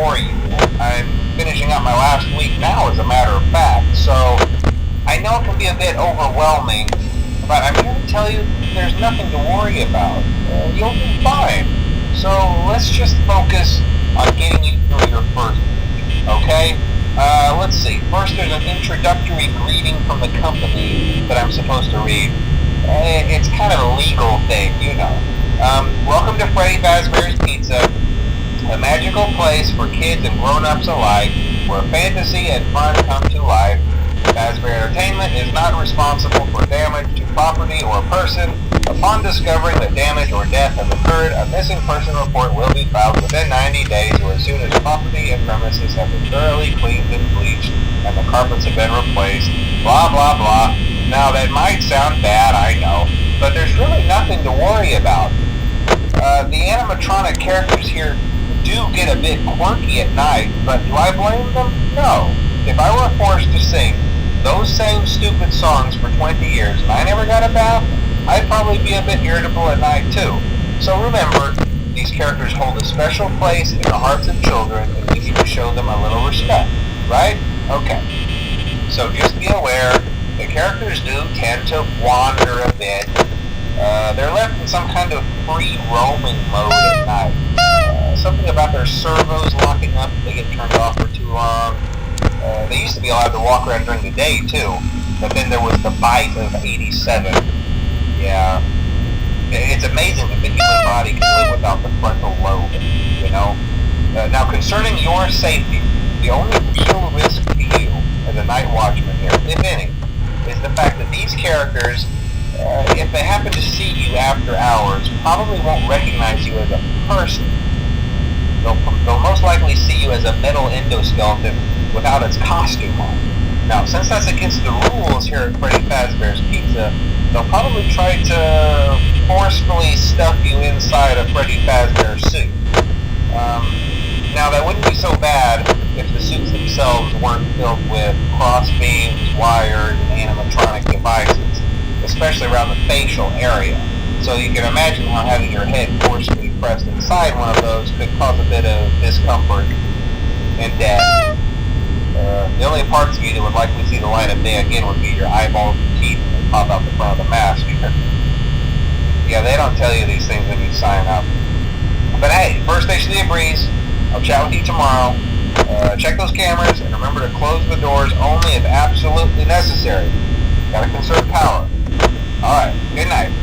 bore you. I'm finishing up my last week now, as a matter of fact, so I know it can be a bit overwhelming, but I'm here to tell you there's nothing to worry about. You'll be fine. So let's just focus on getting you through your first week, okay? Let's see. First, there's an introductory greeting from the company that I'm supposed to read. It's kind of a legal thing, you know. Welcome to Freddy Fazbear's Pizza, a magical place for kids and grown-ups alike, where fantasy and fun come to life. Fazbear Entertainment is not responsible for damage to property or person. Upon discovering that damage or death has occurred, a missing person report will be filed within 90 days or as soon as property and premises have been thoroughly cleaned and bleached and the carpets have been replaced. Blah, blah, blah. Now, that might sound bad, I know, but there's really nothing to worry about. The animatronic characters here do get a bit quirky at night, but do I blame them? No. If I were forced to sing those same stupid songs for 20 years and I never got a bath, I'd probably be a bit irritable at night too. So remember, these characters hold a special place in the hearts of children and we need to show them a little respect, right? Okay. So just be aware, the characters do tend to wander a bit. They're left in some kind of free roaming mode at night. Something about their servos locking up if they get turned off for too long. They used to be allowed to walk around during the day too, but then there was the bite of 87. Yeah, it's amazing that the human body can live without the frontal lobe, you know? Now, concerning your safety, the only real risk to you as a night watchman here, if any, is the fact that these characters, if they happen to see you after hours, probably won't recognize you as a person. They'll most likely see you as a metal endoskeleton without its costume on. Now, since that's against the rules here at Freddy Fazbear's Pizza, they'll probably try to forcefully stuff you inside a Freddy Fazbear suit. Now, that wouldn't be so bad if the suits themselves weren't filled with cross beams, wires, and animatronic devices, especially around the facial area. So you can imagine how having your head forcefully pressed inside one of those could cause a bit of discomfort and death. The only parts of you that would likely see the light of day again would be your eyeballs and teeth when they pop out the front of the mask. Yeah, they don't tell you these things when you sign up. But hey, first station of the breeze. I'll chat with you tomorrow. Check those cameras and remember to close the doors only if absolutely necessary. Gotta conserve power. Alright, good night.